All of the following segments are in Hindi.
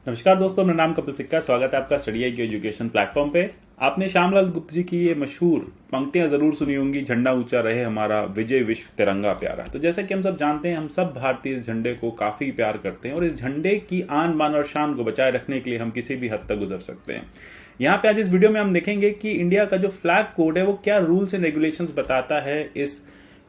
नमस्कार दोस्तों, मेरा नाम कपिल सिक्का। स्वागत है आपका स्टडी आई की एजुकेशन प्लेटफॉर्म पे। आपने श्यामलाल गुप्ता जी की ये मशहूर पंक्तियां जरूर सुनी होंगी, झंडा ऊंचा रहे हमारा, विजय विश्व तिरंगा प्यारा। तो जैसा कि हम सब जानते हैं, हम सब भारतीय इस झंडे को काफी प्यार करते हैं और इस झंडे की आन बान और शान को बचाए रखने के लिए हम किसी भी हद तक गुजर सकते हैं। यहाँ पे आज इस वीडियो में हम देखेंगे कि इंडिया का जो फ्लैग कोड है वो क्या रूल्स एंड रेगुलेशंस बताता है इस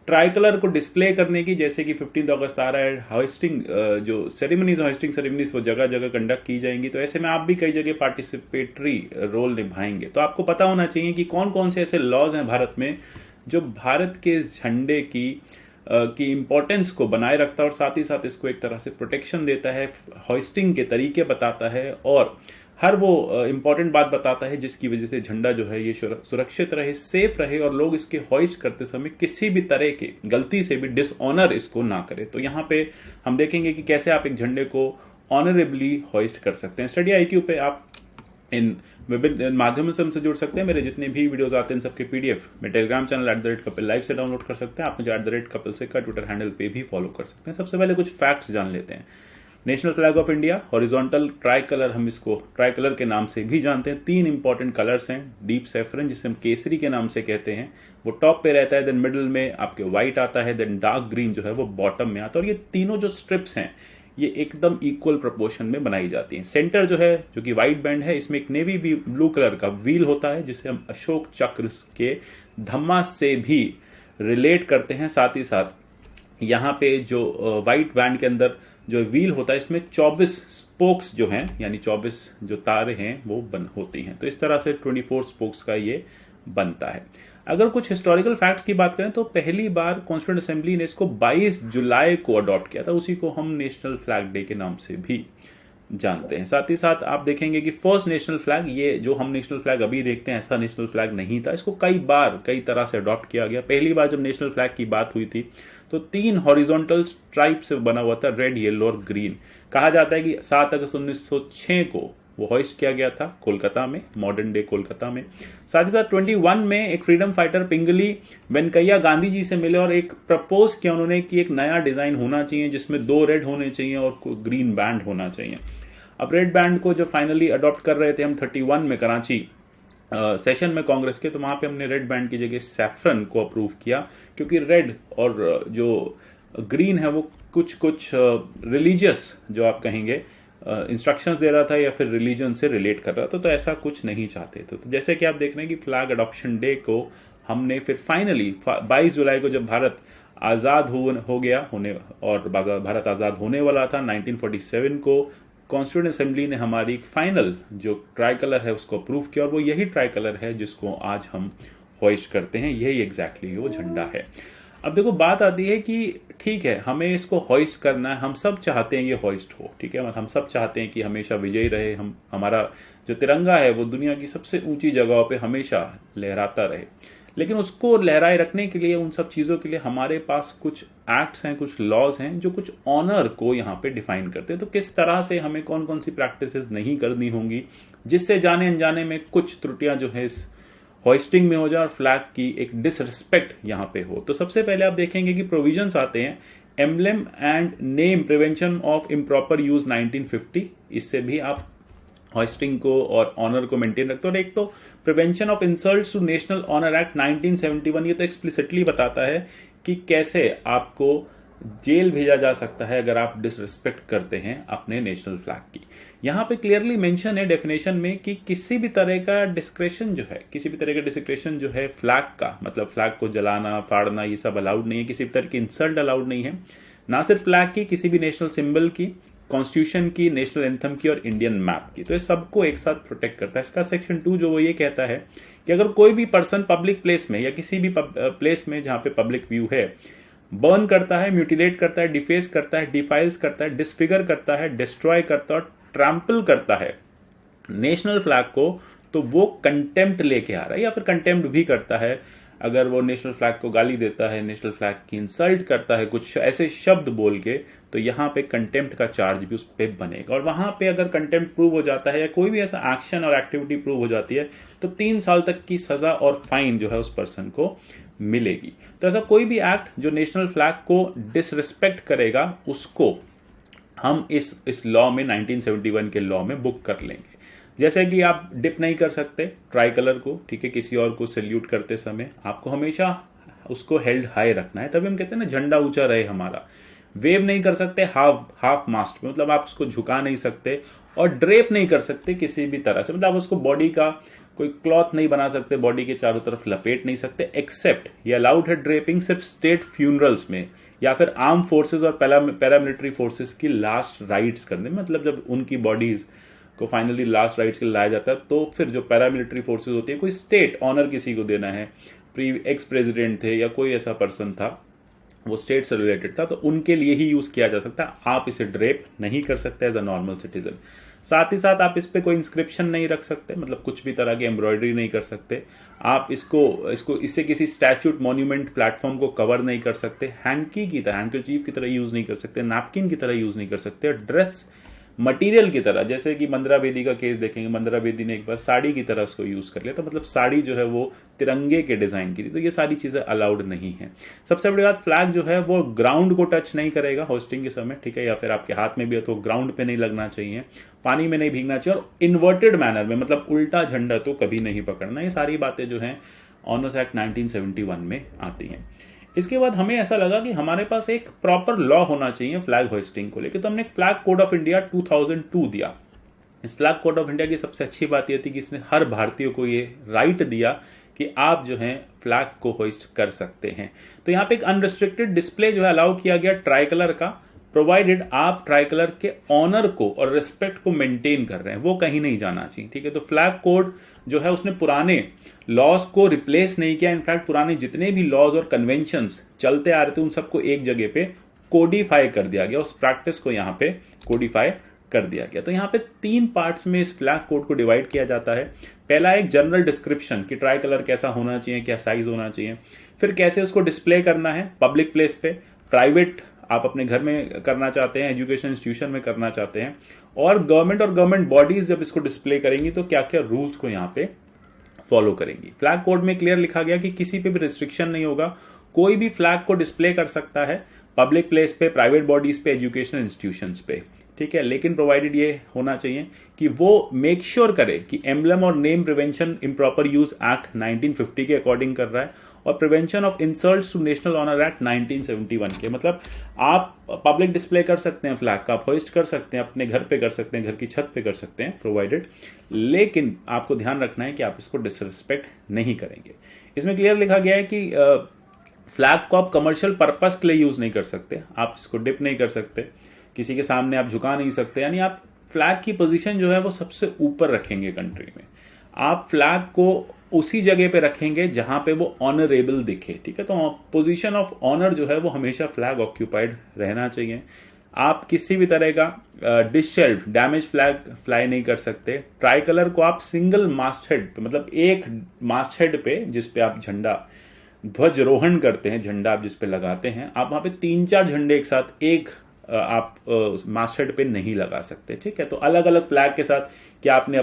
ट्राई कलर को डिस्प्ले करने की। जैसे कि 15 अगस्त आ रहा है, हॉइस्टिंग जो सेरेमनीज हॉइस्टिंग सेरेमनीज वो जगह जगह कंडक्ट की जाएंगी। तो ऐसे में आप भी कई जगह पार्टिसिपेटरी रोल निभाएंगे। तो आपको पता होना चाहिए कि कौन कौन से ऐसे लॉज हैं भारत में जो भारत के इस झंडे की इंपॉर्टेंस को बनाए रखता है और साथ ही साथ इसको एक तरह से प्रोटेक्शन देता है, हॉइस्टिंग के तरीके बताता है और हर वो इंपॉर्टेंट बात बताता है जिसकी वजह से झंडा जो है ये सुरक्षित रहे, सेफ रहे और लोग इसके हॉइस्ट करते समय किसी भी तरह के गलती से भी डिसऑनर इसको ना करे। तो यहाँ पे हम देखेंगे कि कैसे आप एक झंडे को ऑनरेबली हॉइस्ट कर सकते हैं। स्टडी IQ पे आप इन विभिन्न माध्यमों से हमसे जुड़ सकते हैं। मेरे जितने भी वीडियोस आते हैं सबके PDF मैं टेलीग्राम चैनल @कपिल लाइव से डाउनलोड कर सकते हैं। आप मुझे @कपिल सिक्का ट्विटर हैंडल पे भी फॉलो कर सकते हैं। सबसे पहले कुछ फैक्ट्स जान लेते हैं। National flag of India horizontal try colour, हम इसको ट्राई कलर के नाम से भी जानते हैं। 3 इंपॉर्टेंट कलर्स हैं। डीप सैफरन जिसे हम केसरी के नाम से कहते हैं, वो टॉप पे रहता है, देन मिडिल में आपके व्हाइट आता है, देन डार्क ग्रीन जो है वो बॉटम में आता है। और ये तीनों जो स्ट्रिप्स हैं ये एकदम इक्वल प्रोपोर्शन में बनाई जाती हैं। सेंटर जो है, जो कि व्हाइट बैंड है, इसमें एक नेवी ब्लू कलर का व्हील होता है जिसे हम अशोक चक्र के धम्मा से भी रिलेट करते हैं। साथ ही साथ यहाँ पे जो व्हाइट बैंड के अंदर जो व्हील होता है इसमें 24 स्पोक्स जो हैं, यानी 24 जो तारे हैं वो बन होती हैं। तो इस तरह से 24 स्पोक्स का ये बनता है। अगर कुछ हिस्टोरिकल फैक्ट्स की बात करें तो पहली बार कॉन्स्टिट्यूएंट असेंबली ने इसको 22 जुलाई को अडॉप्ट किया था। उसी को हम नेशनल फ्लैग डे के नाम से भी जानते हैं। साथ ही साथ आप देखेंगे कि फर्स्ट नेशनल फ्लैग, ये जो हम नेशनल फ्लैग अभी देखते हैं ऐसा नेशनल फ्लैग नहीं था। इसको कई बार कई तरह से अडॉप्ट किया गया। पहली बार जब नेशनल फ्लैग की बात हुई थी तो 3 हॉरिजॉन्टल स्ट्राइप से बना हुआ था, रेड, येलो और ग्रीन। कहा जाता है कि 7 अगस्त 1906 को वो हॉइस्ट किया गया था कोलकाता में, मॉडर्न डे कोलकाता में। साथ ही साथ 21 में एक फ्रीडम फाइटर पिंगली वेंकैया गांधी जी से मिले और एक प्रपोज किया उन्होंने कि एक नया डिजाइन होना चाहिए जिसमें 2 रेड होने चाहिए और ग्रीन बैंड होना चाहिए। अब रेड बैंड को जब फाइनली अडॉप्ट कर रहे थे हम 31 में कराची सेशन में कांग्रेस के, तो वहां पे हमने रेड बैंड की जगह सैफरन को अप्रूव किया, क्योंकि रेड और जो ग्रीन है वो कुछ कुछ रिलीजियस जो आप कहेंगे इंस्ट्रक्शंस दे रहा था या फिर रिलीजन से रिलेट कर रहा था। तो ऐसा कुछ नहीं चाहते थे। तो जैसे कि आप देख रहे हैं कि फ्लैग अडॉप्शन डे को हमने फिर फाइनली 22 जुलाई को, जब भारत आजाद हो गया होने और भारत आजाद होने वाला था 1947 को, कॉन्स्टिट्यूएंट असेंबली ने हमारी फाइनल जो ट्राई कलर है उसको अप्रूव किया और वो यही ट्राई कलर है जिसको आज हम हॉइस्ट करते हैं। यही एग्जैक्टली वो झंडा है। अब देखो, बात आती है कि ठीक है, हमें इसको हॉइस्ट करना है, हम सब चाहते हैं ये हॉइस्ट हो, ठीक है, हम सब चाहते हैं कि हमेशा विजयी रहे, हमारा जो तिरंगा है वो दुनिया की सबसे ऊंची जगहों पे हमेशा लहराता रहे। लेकिन उसको लहराए रखने के लिए, उन सब चीजों के लिए हमारे पास कुछ एक्ट्स हैं, कुछ लॉज हैं जो कुछ ऑनर को यहाँ पे डिफाइन करते हैं। तो किस तरह से हमें कौन कौन सी प्रैक्टिसेस नहीं करनी होंगी जिससे जाने अनजाने में कुछ त्रुटियां जो है इस हॉइस्टिंग में हो जाए और फ्लैग की एक डिसरिस्पेक्ट यहाँ पे हो। तो सबसे पहले आप देखेंगे कि प्रोविजंस आते हैं, emblem and name prevention of improper use 1950। इससे भी आप हॉइस्टिंग को और ऑनर को मेंटेन रखते हो। और एक तो prevention of insults to national honour act 1971, ये तो एक्सप्लिसिटली बताता है कि कैसे आपको जेल भेजा जा सकता है अगर आप डिसरिस्पेक्ट करते हैं अपने नेशनल फ्लैग की। यहां पे क्लियरली मेंशन है डेफिनेशन में कि किसी भी तरह का डिस्क्रेशन जो है फ्लैग का, मतलब फ्लैग को जलाना, फाड़ना, ये सब अलाउड नहीं है। किसी भी तरह की इंसल्ट अलाउड नहीं है, ना सिर्फ फ्लैग की, किसी भी नेशनल सिंबल की, कॉन्स्टिट्यूशन की, नेशनल एंथम की और इंडियन मैप की। तो इस सबको एक साथ प्रोटेक्ट करता है। इसका सेक्शन 2 जो वो ये कहता है कि अगर कोई भी पर्सन पब्लिक प्लेस में या किसी भी प्लेस में जहां पे पब्लिक व्यू है बर्न करता है, म्यूटिलेट करता है, डिफेस करता है, डिफाइल्स करता है, डिसफिगर करता है, डिस्ट्रॉय करता है और ट्रैम्पल करता है नेशनल फ्लैग को, तो वो कंटेम्प्ट लेके आ रहा है या फिर कंटेम्प्ट भी करता है। अगर वो नेशनल फ्लैग को गाली देता है, नेशनल फ्लैग की इंसल्ट करता है कुछ ऐसे शब्द बोल के, तो यहाँ पे कंटेम्प्ट का चार्ज भी उस पे बनेगा। और वहां पे अगर कंटेम्प्ट प्रूव हो जाता है या कोई भी ऐसा एक्शन और एक्टिविटी प्रूव हो जाती है तो 3 साल तक की सजा और फाइन जो है उस पर्सन को मिलेगी। तो ऐसा कोई भी एक्ट जो नेशनल फ्लैग को डिसरिस्पेक्ट करेगा उसको हम इस लॉ में 1971 के लॉ में बुक कर लेंगे। जैसे कि आप डिप नहीं कर सकते ट्राई कलर को, ठीक है, किसी और को सैल्यूट करते समय आपको हमेशा उसको हेल्ड हाई रखना है, तभी हम कहते हैं ना झंडा ऊंचा रहे हमारा। वेव नहीं कर सकते हाफ मास्ट में, मतलब आप उसको झुका नहीं सकते, और ड्रेप नहीं कर सकते किसी भी तरह से, मतलब आप उसको बॉडी का कोई क्लॉथ नहीं बना सकते, बॉडी के चारों तरफ लपेट नहीं सकते, एक्सेप्ट ये अलाउड है ड्रेपिंग सिर्फ स्टेट फ्यूनरल्स में या फिर आर्म फोर्सेस और पैरामिलिट्री फोर्सेस की लास्ट राइट्स करने में, मतलब जब उनकी बॉडीज को फाइनली लास्ट राइट्स के लिए लाया जाता है, तो फिर जो पैरामिलिट्री फोर्सेस होती है, कोई स्टेट ऑनर किसी को देना है, एक्स प्रेसिडेंट थे या कोई ऐसा पर्सन था, वो स्टेट से रिलेटेड था, तो उनके लिए ही यूज किया जा सकता है। आप इसे ड्रेप नहीं कर सकते एज अ नॉर्मल सिटीजन। साथ ही साथ आप इस पे कोई इंस्क्रिप्शन नहीं रख सकते, मतलब कुछ भी तरह की एम्ब्रॉयडरी नहीं कर सकते। आप इससे किसी स्टैच्यूट मॉन्यूमेंट प्लेटफॉर्म को कवर नहीं कर सकते, हैंकी की तरह, हैंडकरचीफ की तरह यूज नहीं कर सकते, नैपकिन की तरह यूज नहीं कर सकते, ड्रेस मटेरियल की तरह, जैसे कि मंदरा बेदी का केस देखेंगे, मंदरा बेदी ने एक बार साड़ी की तरह उसको यूज कर लिया, तो मतलब साड़ी जो है वो तिरंगे के डिजाइन की थी, तो ये सारी चीजें अलाउड नहीं है। सबसे बड़ी बात, फ्लैग जो है वो ग्राउंड को टच नहीं करेगा होस्टिंग के समय, ठीक है, या फिर आपके हाथ में भी है तो ग्राउंड पे नहीं लगना चाहिए, पानी में नहीं भीगना चाहिए, और इन्वर्टेड मैनर में, मतलब उल्टा झंडा तो कभी नहीं पकड़ना। ये सारी बातें जो है ऑनर्स एक्ट 1971 में आती हैं। इसके बाद हमें ऐसा लगा कि हमारे पास एक प्रॉपर लॉ होना चाहिए फ्लैग होइस्टिंग को लेकर, तो हमने फ्लैग कोड ऑफ इंडिया 2002 दिया। इस फ्लैग कोड ऑफ इंडिया की सबसे अच्छी बात यह थी कि इसने हर भारतीय को ये राइट दिया कि आप जो है फ्लैग को होइस्ट कर सकते हैं। तो यहाँ पे एक अनरिस्ट्रिक्टेड डिस्प्ले जो है अलाउ किया गया ट्राई कलर का, प्रोवाइडेड आप ट्राई कलर के ऑनर को और रिस्पेक्ट को मेंटेन कर रहे हैं, वो कहीं नहीं जाना चाहिए, ठीक है। तो फ्लैग कोड जो है उसने पुराने लॉज को रिप्लेस नहीं किया, इनफैक्ट पुराने जितने भी लॉज और कन्वेंशंस चलते आ रहे थे उन सबको एक जगह पे कोडिफाई कर दिया गया, उस प्रैक्टिस को यहाँ पे कोडिफाई कर दिया गया। तो यहाँ पे 3 पार्ट्स में इस फ्लैग कोड को डिवाइड किया जाता है। पहला एक जनरल डिस्क्रिप्शन कि ट्राई कलर कैसा होना चाहिए, क्या साइज होना चाहिए, फिर कैसे उसको डिस्प्ले करना है पब्लिक प्लेस पे, प्राइवेट आप अपने घर में करना चाहते हैं, एजुकेशन इंस्टीट्यूशन में करना चाहते हैं, और गवर्नमेंट बॉडीज जब इसको डिस्प्ले करेंगी तो क्या क्या रूल्स को यहाँ पे फॉलो करेंगी। फ्लैग कोड में क्लियर लिखा गया कि किसी पे भी रिस्ट्रिक्शन नहीं होगा, कोई भी फ्लैग को डिस्प्ले कर सकता है पब्लिक प्लेस पे, प्राइवेट बॉडीज पे, एजुकेशनल इंस्टीट्यूशंस पे, ठीक है, लेकिन प्रोवाइडेड ये होना चाहिए कि वो मेक श्योर करे कि एम्बलम और name prevention improper use act 1950 के अकॉर्डिंग कर रहा है, और prevention of insults to national honour act 1971 के, मतलब आप पब्लिक डिस्प्ले कर सकते हैं फ्लैग का, आप होइस्ट कर सकते हैं, अपने घर पे कर सकते हैं, घर की छत पे कर सकते हैं प्रोवाइडेड, लेकिन आपको ध्यान रखना है कि आप इसको डिसरिस्पेक्ट नहीं करेंगे। इसमें क्लियर लिखा गया है कि फ्लैग को आप कमर्शियल पर्पस के लिए यूज नहीं कर सकते, आप इसको डिप नहीं कर सकते, किसी के सामने आप झुका नहीं सकते, यानी आप फ्लैग की पोजीशन जो है वो सबसे ऊपर रखेंगे कंट्री में, आप फ्लैग को उसी जगह पे रखेंगे जहां पे वो ऑनरेबल दिखे, ठीक है। तो पोजीशन ऑफ ऑनर जो है वो हमेशा फ्लैग ऑक्यूपाइड रहना चाहिए। आप किसी भी तरह का डिसशेल्ड डैमेज फ्लैग फ्लाई नहीं कर सकते। ट्राई कलर को आप सिंगल मास्ट हेड, मतलब एक मास्ट हेड पे जिसपे आप झंडा ध्वजरोहण करते हैं, झंडा आप जिसपे लगाते हैं, आप वहां पे 3-4 झंडे एक साथ एक आप मास्ट हेड पे नहीं लगा सकते, ठीक है। तो अलग अलग फ्लैग के साथ क्या आपने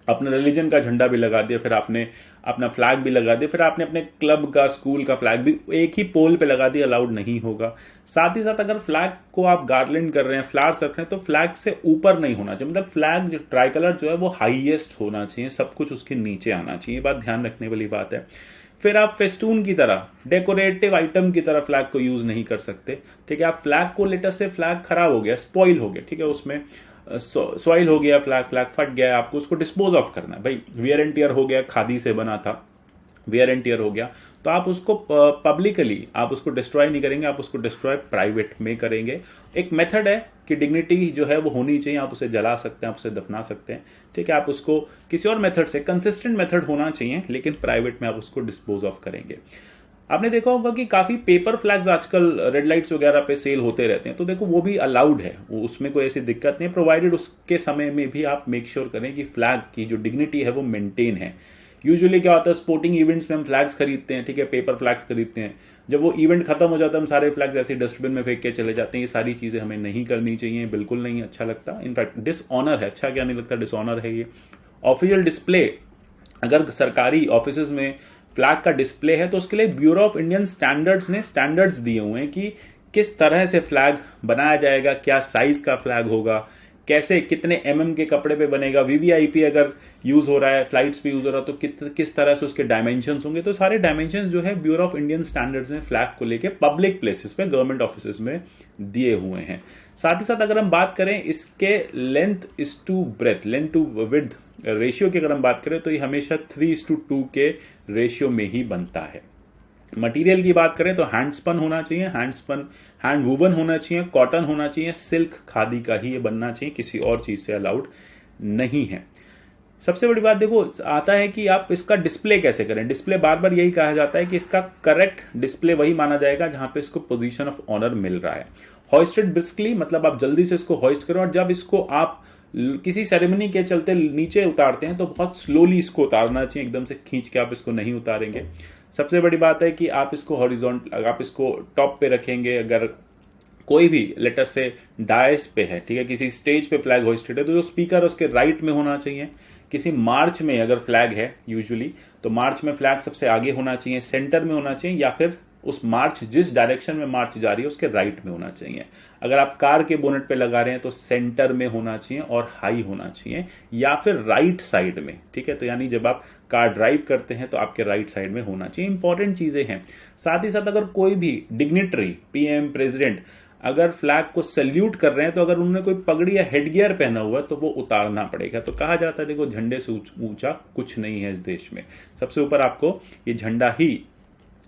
अपने रिलीजन का झंडा भी लगा दिया, फिर आपने अपना फ्लैग भी लगा दिया, फिर आपने अपने क्लब का, स्कूल का फ्लैग भी एक ही पोल पे लगा दिया, अलाउड नहीं होगा। साथ ही साथ अगर फ्लैग को आप गार्लैंड कर रहे हैं, फ्लावर्स रख रहे हैं, तो फ्लैग से ऊपर नहीं होना चाहिए, मतलब फ्लैग जो ट्राई कलर जो है वो हाईएस्ट होना चाहिए, सब कुछ उसके नीचे आना चाहिए, ये बात ध्यान रखने वाली बात है। फिर आप फेस्टून की तरह, डेकोरेटिव आइटम की तरह फ्लैग को यूज नहीं कर सकते, ठीक है। आप फ्लैग को लेटेस्ट से फ्लैग खराब हो गया, स्पॉइल हो गया, ठीक है, उसमें सॉइल हो गया, फ्लैग फट गया, आपको उसको डिस्पोज ऑफ करना है। भाई वियर एंड टियर हो गया, खादी से बना था, वियर एंड टियर हो गया, तो आप उसको पब्लिकली आप उसको डिस्ट्रॉय नहीं करेंगे, आप उसको डिस्ट्रॉय प्राइवेट में करेंगे। एक मेथड है कि डिग्निटी जो है वो होनी चाहिए, आप उसे जला सकते हैं, आप उसे दफना सकते हैं, ठीक है। आप उसको किसी और मेथड से, कंसिस्टेंट मेथड होना चाहिए, लेकिन प्राइवेट में आप उसको डिस्पोज ऑफ करेंगे। आपने देखा होगा कि काफी पेपर फ्लैग्स आजकल रेड लाइट्स वगैरह पे सेल होते रहते हैं, तो देखो वो भी अलाउड है, उसमें कोई ऐसी दिक्कत नहीं, प्रोवाइडेड उसके समय में भी आप मेक श्योर करें कि फ्लैग की जो डिग्निटी है वो मेंटेन है। यूजुअली क्या होता है, स्पोर्टिंग इवेंट्स में हम फ्लैग्स खरीदते हैं, ठीक है, पेपर फ्लैग्स खरीदते हैं, जब वो इवेंट खत्म हो जाता है हम सारे फ्लैग्स ऐसे डस्टबिन में फेंक के चले जाते हैं। ये सारी चीजें हमें नहीं करनी चाहिए, बिल्कुल नहीं अच्छा लगता, इनफैक्ट डिसऑनर है, अच्छा क्या नहीं लगता, डिसऑनर है ये। ऑफिशियल डिस्प्ले, अगर सरकारी ऑफिस में फ्लैग का डिस्प्ले है तो उसके लिए ब्यूरो ऑफ इंडियन स्टैंडर्ड्स ने स्टैंडर्ड्स दिए हुए हैं कि किस तरह से फ्लैग बनाया जाएगा, क्या साइज का फ्लैग होगा, कैसे कितने के कपड़े पे बनेगा, वीवीआईपी अगर यूज हो रहा है, फ्लाइट्स पे यूज हो रहा है तो किस तरह से उसके डायमेंशंस होंगे। तो सारे डायमेंशंस जो है ब्यूरो ऑफ इंडियन स्टैंडर्ड्स ने फ्लैग को लेके पब्लिक प्लेसेस पे, गवर्नमेंट ऑफिस में दिए हुए हैं। साथ ही साथ अगर हम बात करें इसके length is to breadth, length to width ratio की अगर हम बात करें तो ये हमेशा 3:2 के रेशियो में ही बनता है। मटेरियल की बात करें तो हैंडस्पन होना चाहिए, हैंड वूवन होना चाहिए, कॉटन होना चाहिए, सिल्क खादी का ही ये बनना चाहिए, किसी और चीज से अलाउड नहीं है। सबसे बड़ी बात देखो आता है कि आप इसका डिस्प्ले कैसे करें। डिस्प्ले बार बार यही कहा जाता है कि इसका करेक्ट डिस्प्ले वही माना जाएगा जहां पे इसको पोजीशन ऑफ ऑनर मिल रहा है। हॉइस्टेड ब्रिस्कली मतलब आप जल्दी से इसको हॉइस्ट करो, और जब इसको आप किसी सेरेमनी के चलते नीचे उतारते हैं तो बहुत स्लोली इसको उतारना चाहिए, एकदम से खींच के आप इसको नहीं उतारेंगे। सबसे बड़ी बात है कि आप इसको हॉरिजॉन्टल, आप इसको टॉप पे रखेंगे। अगर कोई भी लेटर से डायस पे है, ठीक है, किसी स्टेज पे फ्लैग होस्टेड है तो जो स्पीकर उसके राइट में होना चाहिए। किसी मार्च में अगर फ्लैग है यूजुअली तो मार्च में फ्लैग सबसे आगे होना चाहिए, सेंटर में होना चाहिए, या फिर उस मार्च जिस डायरेक्शन में मार्च जा रही है उसके राइट में होना चाहिए। अगर आप कार के बोनेट पे लगा रहे हैं तो सेंटर में होना चाहिए और हाई होना चाहिए, या फिर राइट साइड में, ठीक है। तो यानी जब आप कार ड्राइव करते हैं तो आपके राइट साइड में होना चाहिए। इंपॉर्टेंट चीजें हैं। साथ ही साथ अगर कोई भी डिग्निटरी, पीएम, प्रेसिडेंट अगर फ्लैग को सैल्यूट कर रहे हैं तो अगर उन्होंने कोई पगड़ी या हेडगियर पहना हुआ है तो वो उतारना पड़ेगा। तो कहा जाता है देखो झंडे से ऊंचा कुछ नहीं है इस देश में, सबसे ऊपर आपको ये झंडा ही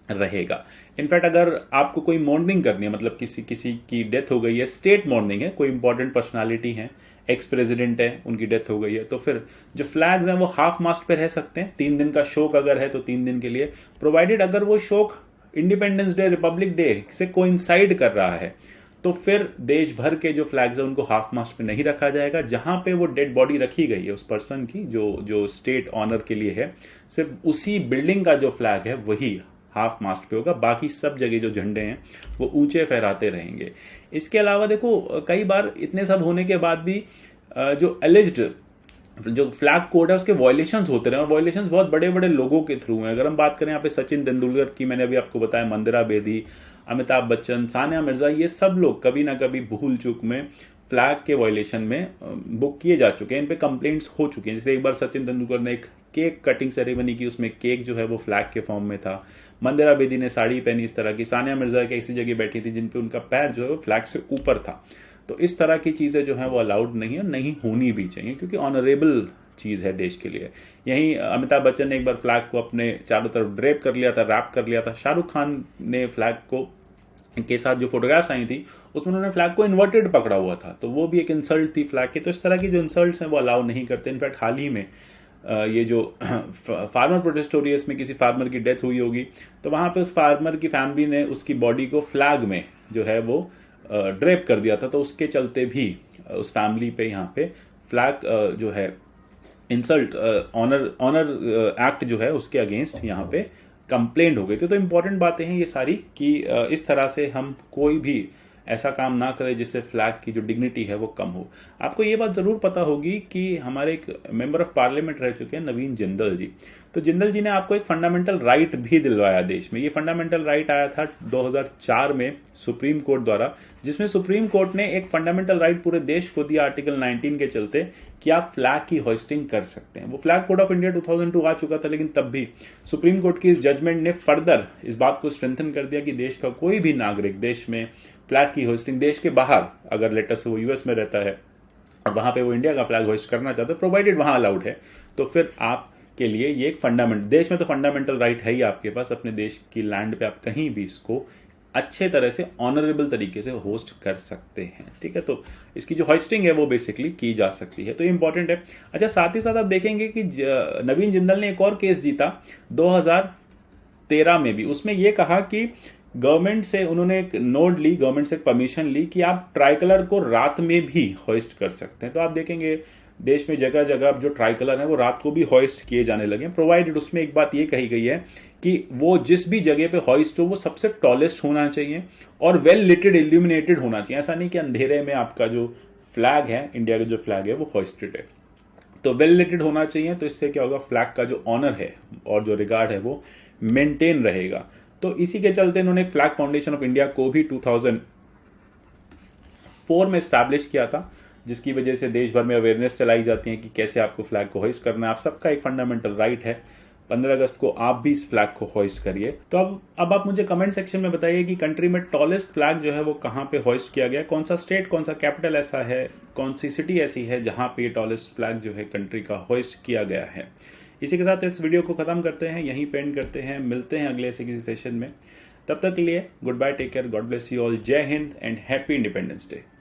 रहेगा। इनफैक्ट अगर आपको कोई मॉर्निंग करनी है, मतलब किसी की डेथ हो गई है, स्टेट मॉर्निंग है, कोई इंपॉर्टेंट पर्सनालिटी है, एक्स प्रेसिडेंट है, उनकी डेथ हो गई है, तो फिर जो फ्लैग्स हैं वो हाफ मास्ट पे रह सकते हैं। 3 दिन का शोक अगर है तो 3 दिन के लिए, प्रोवाइडेड अगर वो शोक इंडिपेंडेंस डे, रिपब्लिक डे से कोइंसाइड कर रहा है तो फिर देश भर के जो फ्लैग्स है उनको हाफ मास्ट पे नहीं रखा जाएगा। जहां पे वो डेड बॉडी रखी गई है उस पर्सन की जो स्टेट ऑनर के लिए है, सिर्फ उसी बिल्डिंग का जो फ्लैग है वही हाफ मास्ट पे होगा। बाकी सब जगह जो झंडे हैं वो ऊंचे फहराते रहेंगे। इसके अलावा देखो कई बार इतने सब होने के बाद भी जो एलिज्ड जो फ्लैग कोड है उसके वायलेशंस होते रहे, और वायलेशंस बहुत बड़े बड़े लोगों के थ्रू हैं। अगर हम बात करें यहाँ पे सचिन तेंदुलकर की, मैंने अभी आपको बताया, मंदिरा बेदी, अमिताभ बच्चन, सानिया मिर्जा, ये सब लोग कभी ना कभी भूल चूक में फ्लैग के वायलेशन में बुक किए जा चुके हैं, इन पे कंप्लेंट्स हो चुके हैं। जैसे एक बार सचिन तेंदुलकर ने एक केक कटिंग सेरेमनी की, उसमें केक जो है वो फ्लैग के फॉर्म में था। मंदिरा बेदी ने साड़ी पहनी इस तरह की, सानिया मिर्जा की ऐसी जगह बैठी थी जिन पे उनका पैर जो है वो फ्लैग से ऊपर था। तो इस तरह की चीजें जो है वो अलाउड नहीं है, नहीं होनी भी चाहिए, क्योंकि ऑनरेबल चीज है देश के लिए। यही अमिताभ बच्चन ने एक बार फ्लैग को अपने चारों तरफ ड्रेप कर लिया था, रैप कर लिया था। शाहरुख खान ने फ्लैग को के साथ जो फोटोग्राफ्स आई थी उसमें उन्होंने फ्लैग को इन्वर्टेड पकड़ा हुआ था, तो वो भी एक इंसल्ट थी फ्लैग की। तो इस तरह की जो इंसल्ट्स हैं वो अलाउ नहीं करते। इनफैक्ट हाल ही में ये जो फार्मर प्रोटेस्ट हो रही है, इसमें किसी फार्मर की डेथ हुई होगी, तो वहां पे उस फार्मर की फैमिली ने उसकी बॉडी को फ्लैग में जो है वो ड्रेप कर दिया था। तो उसके चलते भी उस फैमिली पे यहाँ पे फ्लैग जो है इंसल्ट, ऑनर एक्ट जो है उसके अगेंस्ट यहाँ पे कंप्लेंट हो गई थी। तो इंपॉर्टेंट बातें हैं ये सारी कि इस तरह से हम कोई भी ऐसा काम ना करें जिससे फ्लैग की जो डिग्निटी है वो कम हो। आपको ये बात जरूर पता होगी कि हमारे एक मेंबर ऑफ पार्लियामेंट रह चुके हैं नवीन जिंदल जी। तो जिंदल जी ने आपको एक फंडामेंटल राइट भी दिलवाया देश में। ये फंडामेंटल राइट आया था 2004 में सुप्रीम कोर्ट द्वारा, जिसमें सुप्रीम कोर्ट ने एक फंडामेंटल राइट पूरे देश को दिया आर्टिकल 19 के चलते कि आप फ्लैग की होस्टिंग कर सकते हैं। वो फ्लैग कोड ऑफ इंडिया 2002 आ चुका था, लेकिन तब भी सुप्रीम कोर्ट की इस जजमेंट ने फर्दर इस बात को स्ट्रेंथन कर दिया कि देश का कोई भी नागरिक देश में फ्लैग की होस्टिंग, देश के बाहर अगर लेटर से वो यूएस में रहता है और वहां पे वो इंडिया का फ्लैग होस्ट करना चाहता है, प्रोवाइडेड वहां अलाउड है, तो फिर आपके लिए ये एक फंडामेंटल, देश में तो फंडामेंटल राइट है ही आपके पास, अपने देश की लैंड पे आप कहीं भी इसको अच्छे तरह से ऑनरेबल तरीके से होस्ट कर सकते हैं। ठीक है, तो इसकी जो होस्टिंग है वो बेसिकली की जा सकती है, तो ये इंपॉर्टेंट है। अच्छा, साथ ही साथ आप देखेंगे कि नवीन जिंदल ने एक और केस जीता 2013 में भी। उसमें यह कहा कि गवर्नमेंट से उन्होंने एक नोट ली, गवर्नमेंट से परमिशन ली कि आप ट्राई कलर को रात में भी होस्ट कर सकते हैं। तो आप देखेंगे देश में जगह जगह जो ट्राई कलर है वो रात को भी होस्ट किए जाने लगे, प्रोवाइडेड उसमें एक बात ये कही गई है कि वो जिस भी जगह पे होस्ट हो वो सबसे टॉलेस्ट होना चाहिए और वेल लिटेड, इल्यूमिनेटेड होना चाहिए। ऐसा नहीं कि अंधेरे में आपका जो फ्लैग है, इंडिया का जो फ्लैग है वो होस्टेड है, तो वेल लिटेड होना चाहिए। तो इससे क्या होगा, फ्लैग का जो ऑनर है और जो रिगार्ड है वो मेंटेन रहेगा। तो इसी के चलते इन्होंने एक फ्लैग फाउंडेशन ऑफ इंडिया को भी 1994 में इस्टेब्लिश किया था, जिसकी वजह से देश भर में अवेयरनेस चलाई जाती है कि कैसे आपको फ्लैग को होइस्ट करना है। आप सबका एक फंडामेंटल राइट है। 15 अगस्त को आप भी इस फ्लैग को होइस्ट करिए। तो अब आप मुझे कमेंट सेक्शन में बताइए कि कंट्री में टॉलेस्ट फ्लैग जो है वो कहाँ पे होइस्ट किया गया, कौन सा स्टेट, कौन सा कैपिटल ऐसा है, कौन सी सिटी ऐसी है जहां पे टॉलेस्ट फ्लैग जो है कंट्री का होइस्ट किया गया है। इसी के साथ इस वीडियो को खत्म करते हैं, यहीं पे एंड करते हैं। मिलते हैं अगले से किसी सेशन में। तब तक के लिए goodbye, take care, God bless you all, Jai Hind and happy Independence day.